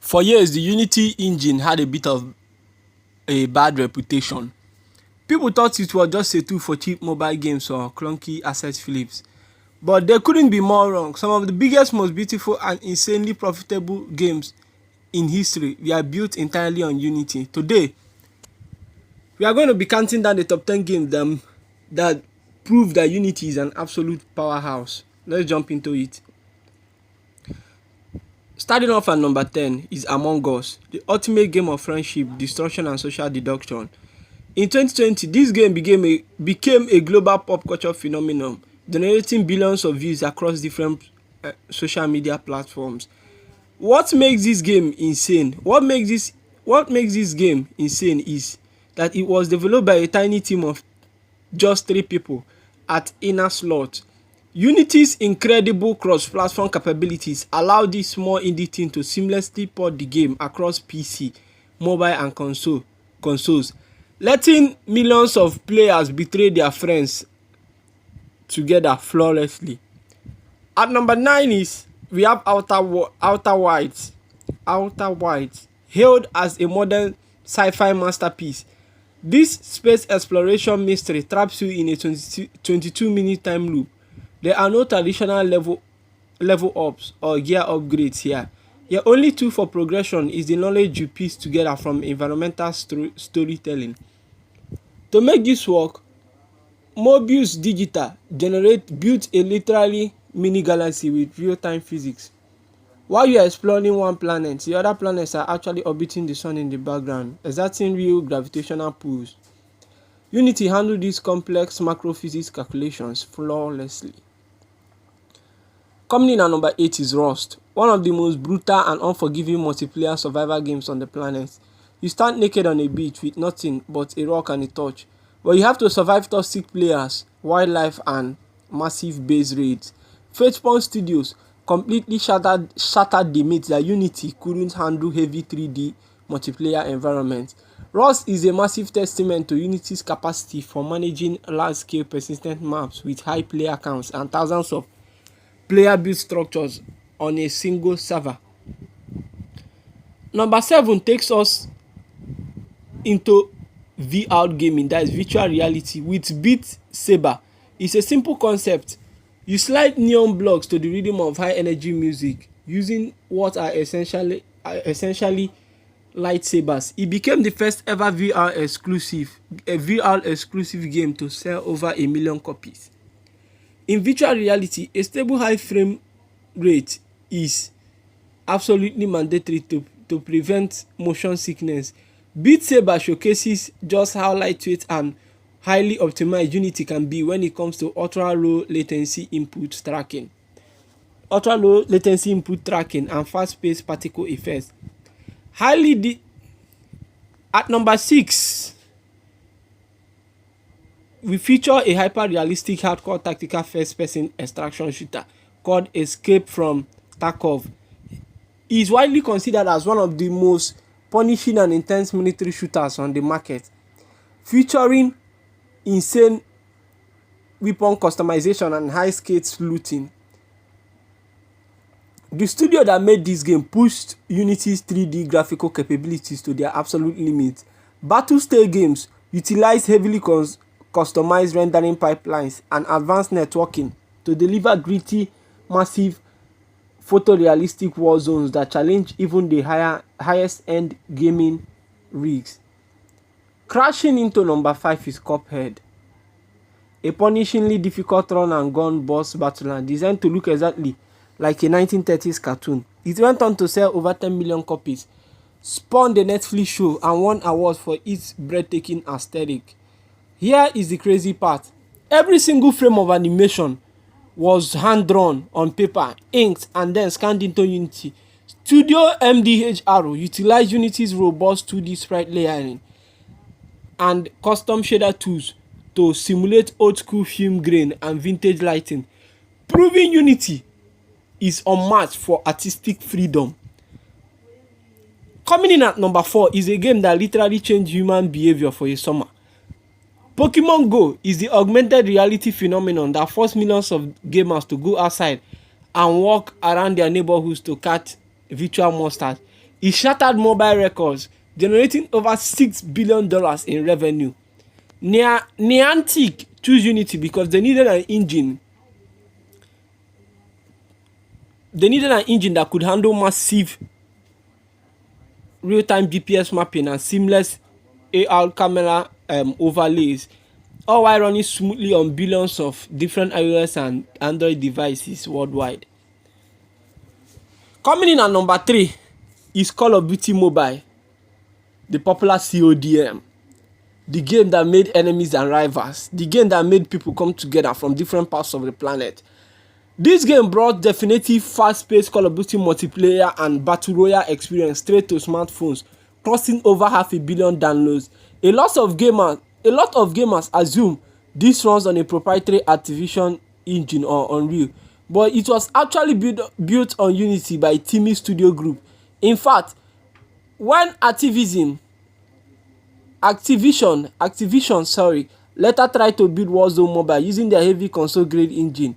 For years, the Unity engine had a bit of a bad reputation. People thought it was just a tool for cheap mobile games or clunky asset flips. But they couldn't be more wrong. Some of the biggest, most beautiful and insanely profitable games in history were built entirely on Unity. Today, we are going to be counting down the top 10 games that prove that Unity is an absolute powerhouse. Let's jump into it. Starting off at number 10 is Among Us, the ultimate game of friendship, destruction and social deduction. In 2020, this game became a global pop culture phenomenon, generating billions of views across different social media platforms. What makes this game insane? What makes this game insane is that it was developed by a tiny team of just 3 people at Inner Slot. Unity's incredible cross-platform capabilities allow this small indie team to seamlessly port the game across PC, mobile and consoles, letting millions of players betray their friends together flawlessly. At number 9 is we have Outer Wilds, hailed as a modern sci-fi masterpiece. This space exploration mystery traps you in a 22-minute time loop. There are no traditional level ups or gear upgrades here. Your only tool for progression is the knowledge you piece together from environmental storytelling. To make this work, Mobius Digital built a literally mini galaxy with real-time physics. While you are exploring one planet, the other planets are actually orbiting the sun in the background, exerting real gravitational pulls. Unity handled these complex macro physics calculations flawlessly. Coming in at number 8 is Rust, one of the most brutal and unforgiving multiplayer survival games on the planet. You stand naked on a beach with nothing but a rock and a torch, but you have to survive toxic players, wildlife and massive base raids. Faithpun Studios completely shattered the myth that Unity couldn't handle heavy 3D multiplayer environments. Rust is a massive testament to Unity's capacity for managing large-scale persistent maps with high player counts and thousands of player-built structures on a single server. Number 7 takes us into VR gaming, that is virtual reality, with Beat Saber. It's a simple concept. You slide neon blocks to the rhythm of high-energy music using what are essentially lightsabers. It became the first ever VR exclusive game to sell over 1 million copies. In virtual reality, a stable high frame rate is absolutely mandatory to prevent motion sickness. Beat Saber showcases just how lightweight and highly optimized Unity can be when it comes to ultra low latency input tracking and fast-paced particle effects. At number 6, we feature a hyper-realistic hardcore tactical first-person extraction shooter called Escape from Tarkov. It is widely considered as one of the most punishing and intense military shooters on the market, featuring insane weapon customization and high-scale looting. The studio that made this game pushed Unity's 3D graphical capabilities to their absolute limit. Battlestate Games utilize heavily customized rendering pipelines and advanced networking to deliver gritty, massive, photorealistic war zones that challenge even the highest-end gaming rigs. Crashing into number 5 is Cuphead, a punishingly difficult run-and-gun boss battler designed to look exactly like a 1930s cartoon. It went on to sell over 10 million copies, spawned the Netflix show, and won awards for its breathtaking aesthetic. Here is the crazy part. Every single frame of animation was hand-drawn on paper, inked, and then scanned into Unity. Studio MDHR utilized Unity's robust 2D sprite layering and custom shader tools to simulate old-school film grain and vintage lighting, proving Unity is unmatched for artistic freedom. Coming in at number 4 is a game that literally changed human behavior for a summer. Pokemon Go is the augmented reality phenomenon that forced millions of gamers to go outside and walk around their neighborhoods to catch virtual monsters. It shattered mobile records, generating over $6 billion in revenue. Niantic chose Unity because they needed an engine. They needed an engine that could handle massive real-time GPS mapping and seamless AR camera overlays, all while running smoothly on billions of different iOS and Android devices worldwide. Coming in at number 3 is Call of Duty Mobile, the popular CODM, the game that made enemies and rivals, the game that made people come together from different parts of the planet. This game brought definitive fast-paced Call of Duty multiplayer and battle royale experience straight to smartphones, crossing over 500 million downloads. A lot of gamers assume this runs on a proprietary Activision engine or Unreal, but it was actually built on Unity by Timmy Studio Group. In fact, when Activision later tried to build Warzone Mobile using their heavy console-grade engine,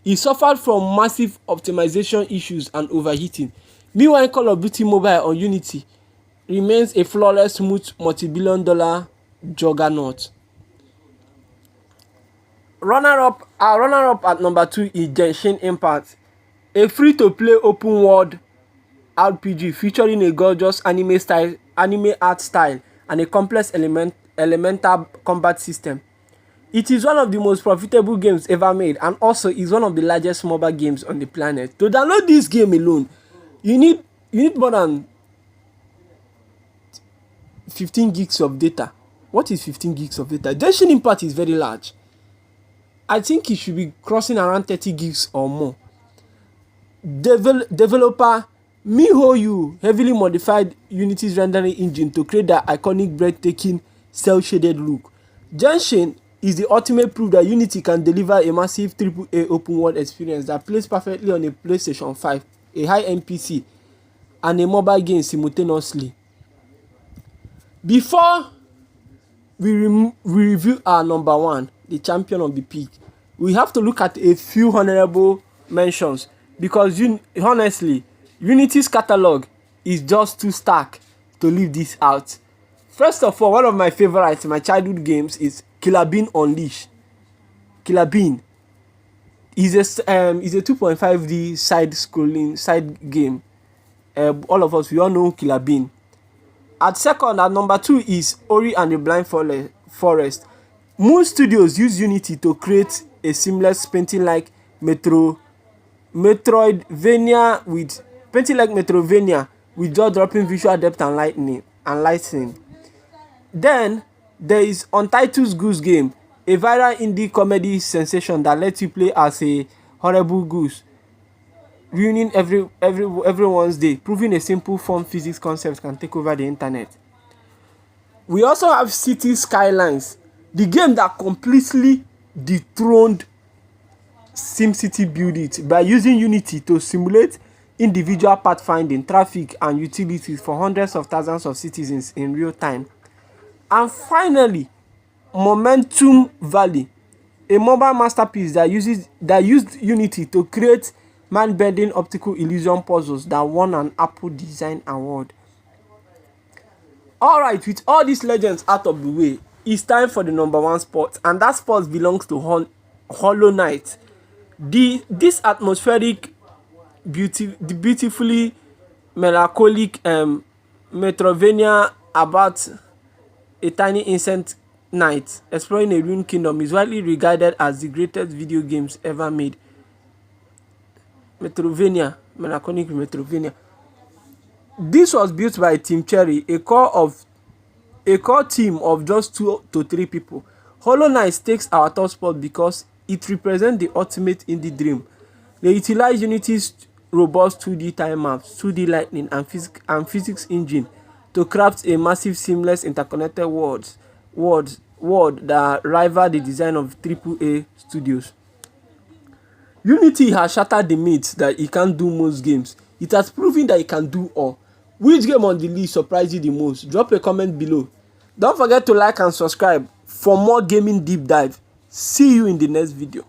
it suffered from massive optimization issues and overheating. Meanwhile, Call of Duty Mobile on Unity remains a flawless, smooth, multi-billion-dollar juggernaut. Our runner-up at number 2 is Genshin Impact, a free-to-play open-world RPG featuring a gorgeous anime art style and a complex elemental combat system. It is one of the most profitable games ever made and also is one of the largest mobile games on the planet. To download this game alone, you need more than 15 gigs of data. What is 15 gigs of data? Genshin Impact is very large. I think it should be crossing around 30 gigs or more. Developer MiHoYo heavily modified Unity's rendering engine to create that iconic, breathtaking, cel-shaded look. Genshin is the ultimate proof that Unity can deliver a massive AAA open-world experience that plays perfectly on a PlayStation 5, a high-end PC, and a mobile game simultaneously. Before we review our number 1, the champion of the peak, we have to look at a few honorable mentions because honestly, Unity's catalog is just too stark to leave this out. First of all, one of my favorites in my childhood games is Killer Bean Unleashed. Killer Bean is a 2.5D side game. All of us, we all know Killer Bean. At number 2 is Ori and the Blind Forest. Moon Studios use Unity to create a seamless painting-like Metroidvania with jaw-dropping visual depth and lighting. Then there is Untitled's Goose Game, a viral indie comedy sensation that lets you play as a horrible goose, ruining everyone's day, proving a simple fun physics concept can take over the internet. We also have City Skylines, the game that completely dethroned SimCity Build It by using Unity to simulate individual pathfinding, traffic, and utilities for hundreds of thousands of citizens in real time. And finally, Momentum Valley, a mobile masterpiece that used Unity to create mind-bending optical illusion puzzles that won an Apple Design Award. Alright, with all these legends out of the way, it's time for the number 1 spot, and that spot belongs to Hollow Knight. This atmospheric, beautifully melancholic Metroidvania about a tiny insect knight exploring a ruined kingdom is widely regarded as the greatest video games ever made. Metroidvania. This was built by Team Cherry, a core team of just 2 to 3 people. Hollow Knight takes our top spot because it represents the ultimate indie dream. They utilize Unity's robust 2D time maps, 2D lighting, and physics engine to craft a massive, seamless, interconnected world that rival the design of AAA studios. Unity has shattered the myth that it can't do most games. It has proven that it can do all. Which game on the list surprised you the most? Drop a comment below. Don't forget to like and subscribe for more gaming deep dive. See you in the next video.